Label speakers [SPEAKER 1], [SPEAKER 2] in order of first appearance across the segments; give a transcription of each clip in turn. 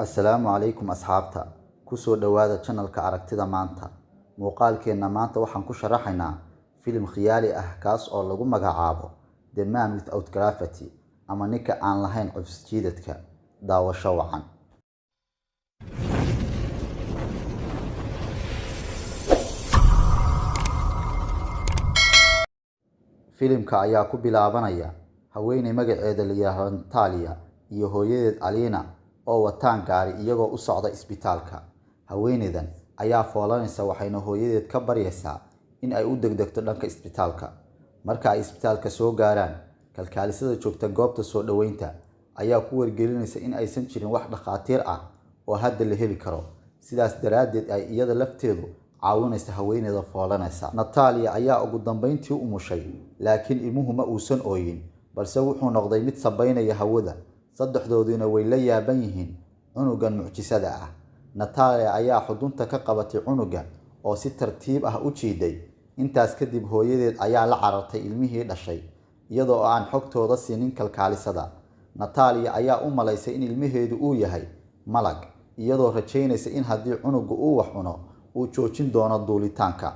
[SPEAKER 1] Assalaamu calaykum asxaabta. Ku soo dhawaada channelka Aragtida Maanta. Muuqaalkeena maanta waxaan ku sharaxaynaa filim khiyaali ah kaas oo lagu magacaabo The Man Without Gravity ama ninka aan lahayn cufis jiidadka. Daawasho wacan. Filimka ayaa ku bilaabanaya haweeney magaceeda la yiraahdo Natalia iyo hooyadeed Alina oo wataan gaari iyagoo u socda isbitaalka. Haweeneydan ayaa foolanaysa waxayna hooyadeed ka baryaysaa in ay u degdegto dhanka isbitaalka. Marka ay isbitaalka soo gaaraan, kalkaalisada joogta goobta soo dhaweynta ayaa ku wargelinaysa in aysan jirin wax dhaqaatiir ah oo hadda la heli karo. Sidaas daraadeed ay iyada lafteedu caawinaysa haweeneyda foolanaysa. Natalia ayaa ugu dambeyntii umushay, laakiin ilmuhu ma uusan ooyin, balse wuxuu noqday mid sabaynaya hawada. Saddexdooduna way la yaaban yihiin cunugan mucjisada ah. Natalia ayaa xudunta ka qabatay cunuga oo si tartiib ah u jiiday. Intaas kadib hooyadeed ayaa la carartay ilmihii dhashay iyadoo aan xogtooda siinin kalkaalisada. Natalia ayaa u malaysay in ilmaheedu uu yahay malag, iyadoo rajaynaysa in haddii cunugu uu wax cuno uu joojin doono duulitaanka.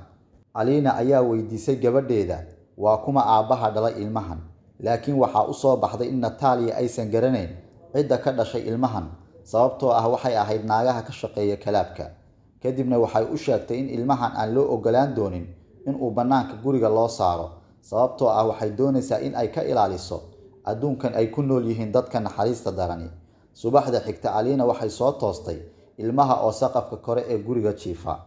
[SPEAKER 1] Alina ayaa weydiisay gabadheeda waa kuma aabbaha dhalay ilmahan, laakiin waxaa u soo baxday in Natalia aysan garanayn cidda ka dhashay ilmahan sababtoo ah waxay ahayd naagaha ka shaqeeya kalaabka. Kadibna waxay u sheegtay in ilmahan aan loo ogolaan doonin in uu bannaanka guriga loo saaro sababtoo ah waxay doonaysaa in ay ka ilaaliso adduunkan ay ku nool yihiin dadka naxariista darani. Subaxda xigta Alina waxay soo toostay ilmaha oo saqafka kore ee guriga jiifa.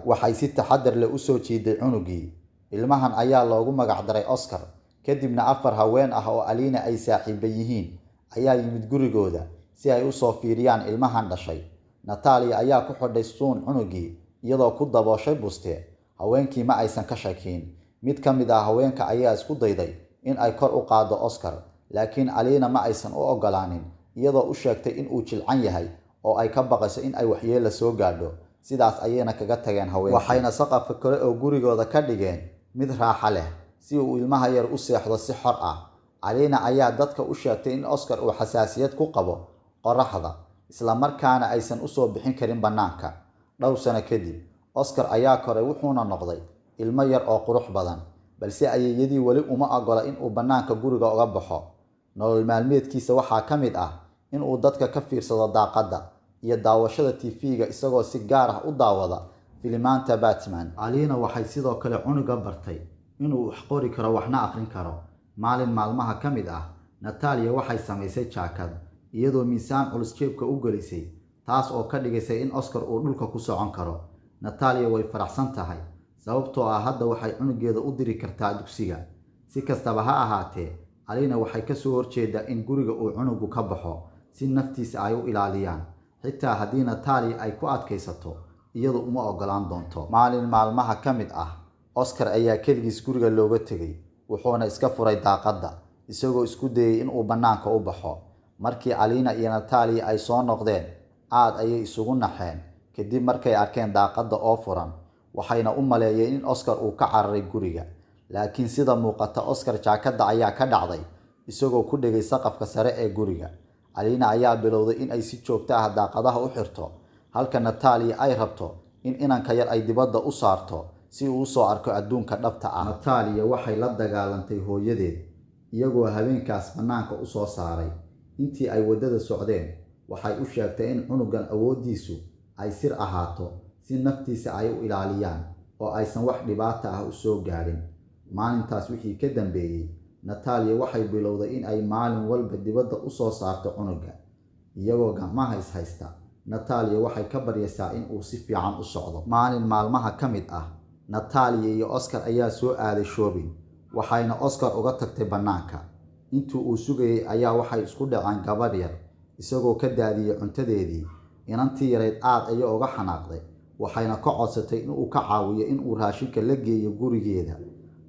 [SPEAKER 1] Waxay si taxadar leh u soo jiiday cunugii. Ilmahan ayaa loogu magac daray Oscar. Kadibna 4 haween ah oo Alina ay saaxiibo yihiin ayaa yimid gurigooda si ay u soo fiiriyaan ilmahan dhashay. Natalia ayaa ku xidhay suun cunugii iyadoo ku dabooshay buste. Haweenkii ma aysan ka shakiin. Mid ka mid ah haweenka ayaa isku dayday in ay kor u qaado Oscar, laakiin Alina ma aysan u ogolaanin, iyadoo u sheegtay in uu jilcan yahay oo ay ka baqayso in ay waxyeello soo gaadho. Sidaas ayayna kaga tageen haweenkii. Waxayna saqafka kore oo gurigooda ka dhigeen mid raaxo leh si uu ilmaha yar u seexdo si xor ah. Alina ayaa dadka u sheegtay in Oscar uu xasaasiyad ku qabo qorraxda, isla markaana aysan u soo bixin karin bannaanka. Dhowr sano kadib, Oscar ayaa koray wuxuuna noqday ilmo yar oo qurux badan, balse ayeeyadii wali uma ogola in uu bannaanka guriga uga baxo. Nolol maalmeedkiisa waxaa ka mid ah in uu dadka ka fiirsado daaqadda iyo daawashada TV-ga isagoo si gaar ah u daawada filimaanta Batman. Alina waxay sidoo kale cunuga bartay inuu wax qori karo waxna akhrin karo. Maalin maalmaha ka mid ah, Natalia waxay samaysay jaakad iyadoo miisaan culus jeebka u gelisay, taas oo ka dhigaysay in Oscar uu dhulka ku socon karo. Natalia way faraxsan tahay sababtoo ah hadda waxay cunugeeda u diri kartaa dugsiga. Si kastaba ha ahaatee, Alina waxay ka soo horjeedaa in guriga uu cunugu ka baxo si naftiisa ay u ilaaliyaan. Xitaa haddii Natalia ay ku adkaysato, iyadu uma ogolaan doonto. Maalin maalmaha ka mid ah, Oscar ayaa keligiis guriga looga tegay, wuxuuna iska furay daaqadda isagoo isku dayay in uu bannaanka u baxo. Markii Alina iyo Natalia ay soo noqdeen, aad ayay isugu naxeen kadib markay arkeen daaqadda oo furan. Waxayna u maleeyeen in Oscar uu ka cararay guriga, laakiin sida muuqata Oscar jaakadda ayaa ka dhacday isagoo ku dhegay saqafka sare ee guriga. Alina ayaa bilowday in ay si joogto ah daaqadaha u xirto, halka Natalia ay rabto in inanka yar ay dibadda u saarto si uu u soo arko adduunka dhabta ah. Natalia waxay la dagaalantay hooyadeed iyagoo habeenkaas bannaanka u soo saaray. Intii ay waddada socdeen, waxay u sheegtay in cunugan awooddiisu ay sir ahaato si naftiisa ay u ilaaliyaan oo aysan wax dhibaato ah u soo gaadhin. Maalintaas wixii ka dambeeyay, Natalia waxay bilowday in ay maalin walba dibadda u soo saarto cunuga iyagoo gacmaha is haysta. Natalia waxay ka baryaysaa in uu si fiican u socdo. Maalin maalmaha ka mid ah, Natalia iyo Oscar ayaa soo aaday shopping, waxayna Oscar uga tagtay bannaanka. Intii uu sugayay ayaa waxay isku dhaceen gabadh yar isagoo ka daadiyay cuntadeedii. Inantii yareed aad ayay uga xanaaqday, waxayna ka codsatay in uu ka caawiyo in uu raashinka la geeyo gurigeeda.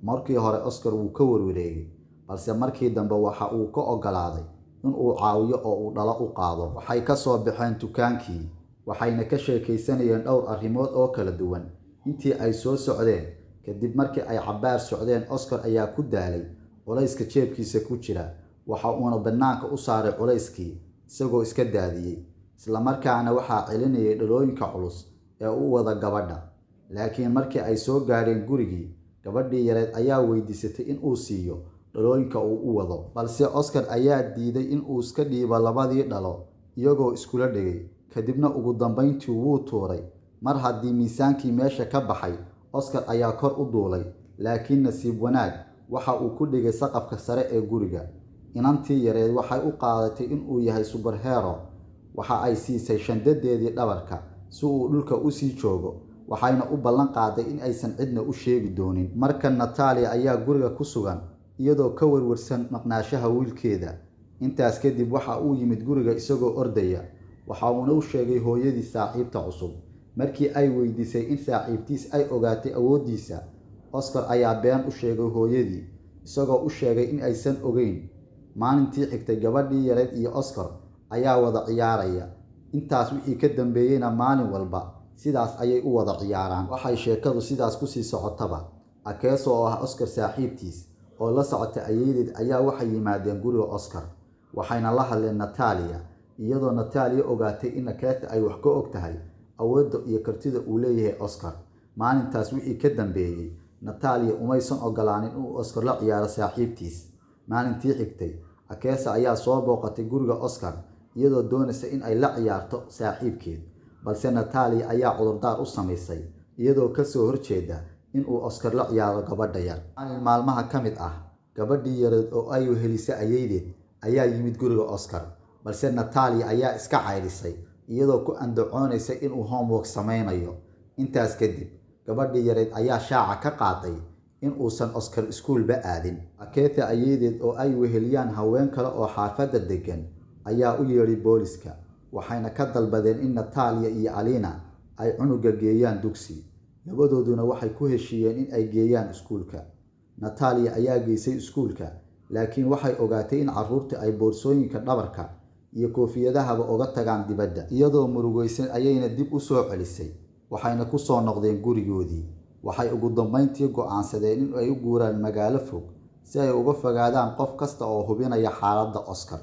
[SPEAKER 1] Markii hore Oscar wuu ka warwareegay, balse markii dambe waxa uu ka ogolaaday in uu caawiyo oo uu dhalo u qaado. Waxay ka soo baxeen dukaankii, waxayna ka sheekaysanayeen dhowr arrimood oo kala duwan intii ay soo socdeen. Kadib markii ay cabaar socdeen, Oscar ayaa ku daalay culayska jeebkiisa ku jira, waxa uuna bannaanka u saaray culayskii isagoo iska daadiyay. isla markaana waxaa celinayay dhalooyinka culus ee u wada gabadha. Laakiin markii ay soo gaareen gurigii, gabadhii yareed ayaa weydiisatay in uu siiyo dhalooyinka uu u wado, balse Oscar ayaa diiday in uu iska dhiibo labadii dhalo iyagoo iskula dhegay. Kadibna ugu dambeyntii wuu tuuray. Mar haddii miisaankii meesha ka baxay, Oscar ayaa kor u duulay, laakiin nasiib wanaag waxa uu ku dhigay saqafka sare ee guriga. Inantii yareed waxay u qaadatay in uu yahay superhero. Waxa ay siisay shandadeedii dhabarka si uu dhulka u sii joogo, waxayna u ballan qaaday in aysan cidna u sheegi doonin. Markan Natalia ayaa guriga ku sugan iyadoo ka warwarsan maqnaanshaha wiilkeeda. Intaas kadib waxa uu yimid guriga isagoo ordaya. Waxa uuna u sheegay hooyadii saaxiibta cusub. Markii ay weydiisay in saaxiibtiis ay ogaatay awoodiisa, Oscar ayaa been u sheegay hooyadii, isagoo u sheegay in aysan ogeyn. Maalintii xigtay, gabadhii yareed iyo Oscar ayaa wada ciyaaraya. Intaas wixii ka dambeeyayna maalin walba sidaas ayay u wada ciyaaraan. Waxay sheekadu sidaas ku sii socotaba, Akeso oo ah Oscar saaxiibtiis oo la socota ayeeyadeed ayaa waxay yimaadeen guriga Oscar, waxayna la hadleen Natalia, iyadoo Natalia ogaatay in Akeso ay wax ka og tahay awoodda iyo kartida uu leeyahay Oscar. Maalintaas wixii ka dambeeyay, Natalia umaysan ogolaanin inuu Oscar la ciyaaro saaxiibtiis. Maalintii xigtay, Akeso ayaa soo booqatay guriga Oscar iyadoo doonaysa in ay la ciyaarto saaxiibkeed, balse Natalia ayaa cudurdaar u samaysay iyadoo ka soo horjeeda in uu Oscar la ciyaaro gabadha yar. Maalin maalmaha ka mid ah, gabadhii yareed oo ay wehelisay ayeeyadeed ayaa yimid guriga Oscar, balse Natalia ayaa iska cayrisay iyadoo ku andacoonaysa inuu homework sameynayo. Intaas kadib, gabadhii yareed ayaa shaaca ka qaaday in uusan Oscar iskuulba aadin. Akeso ayeeyadeed oo ay weheliyaan haween kale oo xaafadda degan ayaa u yeedhay booliska, waxayna ka dalbadeen in Natalia iyo Alina ay cunuga geeyaan dugsi. Labadooduna waxay ku heshiiyeen in ay geeyaan iskuulka. Natalia ayaa geysay iskuulka, laakiin waxay ogaatay in carruurta ay boorsooyinka dhabarka iyo koofiyadahaba uga tagaan dibadda. Iyadoo murugaysan ayayna dib u soo celisay, waxayna ku soo noqdeen gurigoodii. Waxay ugu dambeyntii go'aansadeen in ay u guuraan magaalo fog si ay uga fogaadaan qof kasta oo hubinaya xaaladda Oscar.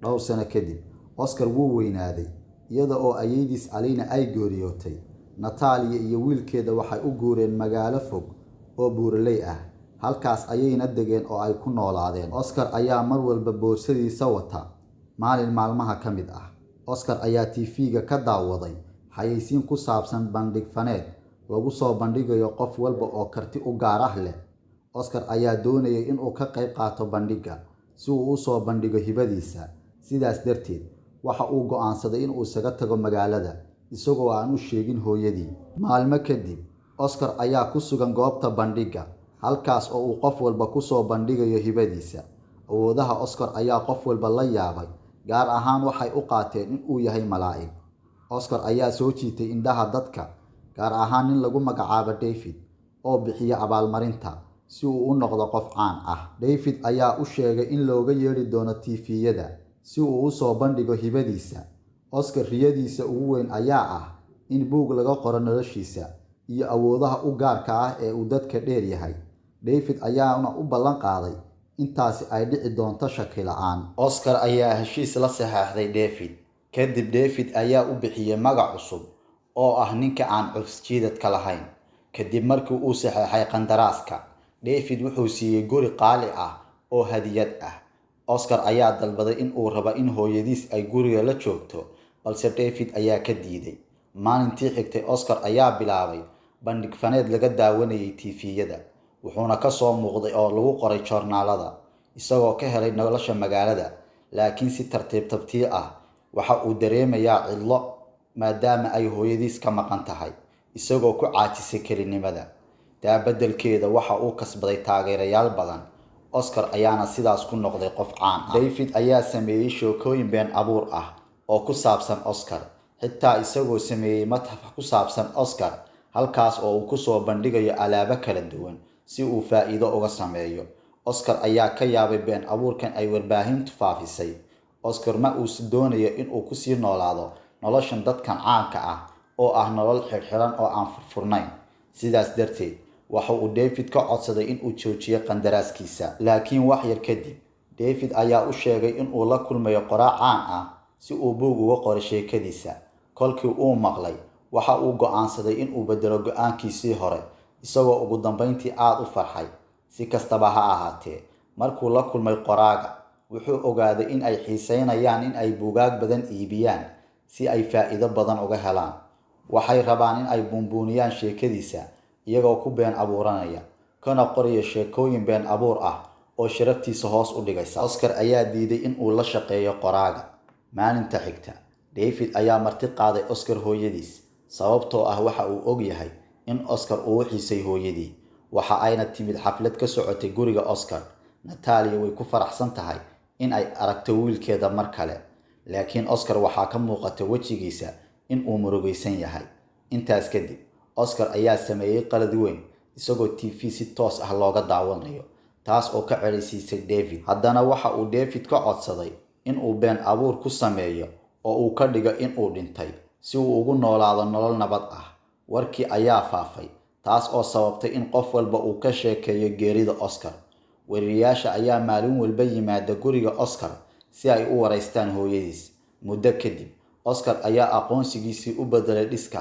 [SPEAKER 1] Dhowr sano kadib, Oscar wuu weynaaday, iyada oo ayeeydiis Alina ay geeriyootay. Natalia iyo wiilkeeda waxay u guureen magaalo fog oo buuraley ah. Halkaas ayayna degeen oo ay ku noolaadeen. Oscar ayaa mar walba boorsadiisa wata. Maalin maalmaha ka mid ah, Oscar ayaa TV-ga ka daawaday xayeysiin ku saabsan bandhig faneed lagu soo bandhigayo qof walba oo karti u gaar ah leh. Oscar ayaa doonayay in uu ka qayb qaato bandhigga si uu u soo bandhigo hibadiisa. Sidaas darteed, waxa uu go'aansaday in uu isaga tago magaalada isagoo aan u sheegin hooyadii. Maalmo kadib, Oscar ayaa ku sugan goobta bandhigga, halkaas oo uu qof walba ku soo bandhigayo hibadiisa. Awoodaha Oscar ayaa qof walba la yaabay, gaar ahaan waxay u qaateen in uu yahay malaa'ig. Oscar ayaa soo jiitay indhaha dadka, gaar ahaan nin lagu magacaabo David oo bixiya abaalmarinta si uu u noqdo qof caan ah. David ayaa u sheegay in looga yeedhi doono TV-yada si uu u soo bandhigo hibadiisa. Oscar riyadiisa ugu weyn ayaa ah in buug laga qoro noloshiisa iyo awoodaha u gaarka ah ee uu dadka dheer yahay. David ayaana u ballan qaaday intaasi ay dhici doonto shaki la'aan. Oscar ayaa heshiis la saxeexday David. Kadib David ayaa u bixiyay magac cusub oo ah ninka aan cusjiidadka lahayn. Kadib markii uu saxeexay qandaraaska, David wuxuu siiyay guri qaali ah oo hadiyad ah. Oscar ayaa dalbaday in uu rabo in hooyadiis ay guriga la joogto, balse David ayaa ka diiday. Maalintii xigtay, Oscar ayaa bilaabay bandhig faneed laga daawanayay TV-yada, wuxuuna ka soo muuqday oo lagu qoray joornaalada, isagoo ka helay nolosha magaalada. Laakiin si tartiib ah waxa uu dareemayaa cidlo maadaama ay hooyadiis ka maqan tahay, isagoo ku caajisay kelinimada. Taa beddelkeeda waxa uu kasbaday taageerayaal badan. Oscar ayaana sidaas ku noqday qof caan ah. David ayaa sameeyay sheekooyin been abuur ah oo ku saabsan Oscar, xitaa isagoo sameeyay matxaf ku saabsan Oscar, halkaas oo uu ku soo bandhigayo alaabo kala duwan si uu faa'iido uga sameeyo. Oscar ayaa ka yaabay been abuurkan ay warbaahintu faafisay. Oscar ma uu doonayo in uu ku sii noolaado noloshan dadkan caanka ah oo ah nolol xirxiran oo aan furfurnayn. Sidaas darteed, waxa uu David ka codsaday in uu joojiyo qandaraaskiisa. Laakiin wax yar kadib, David ayaa u sheegay in uu la kulmayo qoraa caan ah si uu buug uga qoro sheekadiisa. Kolkii uu maqlay, waxa uu go'aansaday in uu bedelo go'aankiisii hore, isagoo ugu dambeyntii aad u farxay. Si kastaba ha ahaatee, markuu la kulmay qoraaga, wuxuu ogaaday in ay xiiseynayaan in ay buugaag badan iibiyaan si ay faa'iido badan uga helaan. Waxay rabaan in ay buunbuuniyaan sheekadiisa iyagoo ku been abuuranaya, kana qoraya sheekooyin been abuur ah oo sharaftiisa hoos u dhigaysa. Oscar ayaa diiday in uu la shaqeeyo qoraaga. Maalinta xigta, David ayaa marti qaaday Oscar hooyadiis, sababtoo ah waxa uu og yahay in Oscar uu xiisay hooyadii. Waxa ayna timid xaflad ka socotay guriga Oscar. Natalia way ku faraxsan tahay in ay aragto wiilkeeda mar kale, laakiin Oscar waxaa ka muuqata wejigiisa in uu murugaysan yahay. Intaas kadib, Oscar ayaa sameeyay qalad weyn, isagoo TV si toos ah looga daawanayo, taas oo ka celisiisay David. Haddana waxa uu David ka codsaday in uu been abuur ku sameeyo oo uu ka dhigo in uu dhintay si uu ugu noolaado nolol nabad ah. Warkii ayaa faafay, taas oo sababtay in qof walba uu ka sheekeeyo geerida Oscar. Wariyaasha ayaa maalin walba yimaada guriga Oscar si ay u wareystaan hooyadiis. Muddo kadib, Oscar ayaa aqoonsigiisii u bedelay Disky,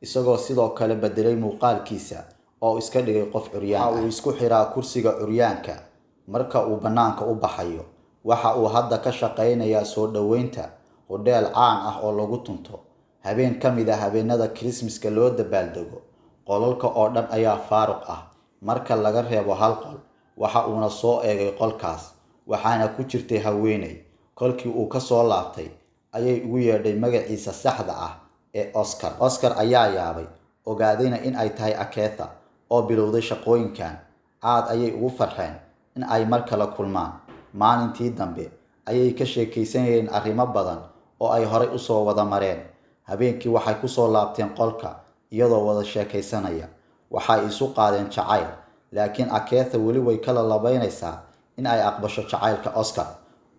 [SPEAKER 1] isagoo sidoo kale bedelay muuqaalkiisa oo iska dhigay qof curyaan ah. Waxa uu isku xiraa kursiga curyaanka marka uu bannaanka u baxayo. Waxa uu hadda ka shaqaynayaa soo dhaweynta hodheel caan ah oo lagu tunto. Habeen ka mid ah habeenada Christmaska loo dabaaldego, qolalka oo dhan ayaa faaruq ah marka laga reebo hal qol. Waxa uuna soo eegay qolkaas, waxaana ku jirtay haweeney. Kolkii uu ka soo laabtay, ayay ugu yeedhay magaciisa saxda ah ee Oscar. Oscar ayaa yaabay, ogaadayna in ay tahay Agatha oo bilowday shaqooyinkan. Aad ayay ugu farxeen in ay mar kale kulmaan. Maalintii dambe ayay ka sheekaysanayeen arrimo badan oo ay horay u soo wada mareen. Habeenkii waxay ku soo laabteen qolka iyadoo wada sheekaysanaya. Waxay isu qaadeen jacayl, laakiin Agatha weli way kala labaynaysaa in ay aqbasho jacaylka Oscar.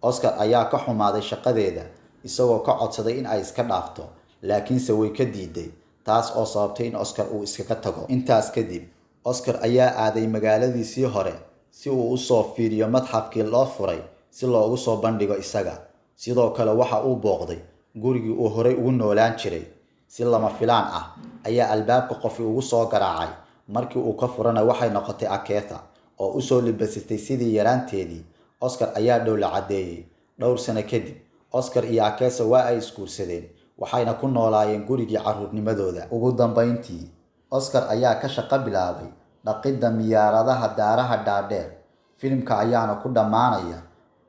[SPEAKER 1] Oscar ayaa ka xumaaday shaqadeeda, isagoo ka codsaday in ay iska dhaafto, laakiinse way ka diiday, taas oo sababtay in Oscar uu iskaga tago. Intaas kadib, Oscar ayaa aaday magaaladiisii hore si uu u soo fiiriyo madxafkii loo furay si loogu soo bandhigo isaga. Sidoo kale waxa uu booqday gurigii uu horay ugu noolaan jiray. Si lama filaan ah ayaa albaabka qofi ugu soo garaacay. Markii uu ka furana waxay noqotay Agatha oo u soo libasatay sidii yaraanteedii. Oscar ayaa dhow la cadeeyay. Dhowr sano kadib, Oscar iyo Agatha waa ay isguursadeen, waxayna ku noolaayeen gurigii carruurnimadooda. Ugu dambeyntii, Oscar ayaa ka shaqo bilaabay dhaqidda miyaaradaha daaraha dhaadheer. Filimka ayaana ku dhammaanaya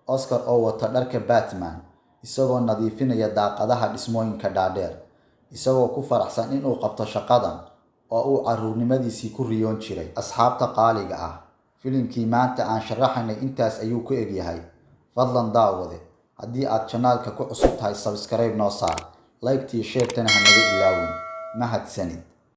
[SPEAKER 1] Oscar oo wata dharka Batman, isagoo nadiifinaya daaqadaha dhismooyinka dhaadheer, isagoo ku faraxsan in uu qabto shaqadan oo uu carruurnimadiisii ku riyoon jiray. Asxaabta qaaliga ah, filimkii maanta aan sharaxaynay intaas ayuu ku eg yahay. Fadlan daawade, haddii aad channelka ku cusub tahay, subscribe noo saar, like iyo share tana ha naga ilaawin. Mahadsanid.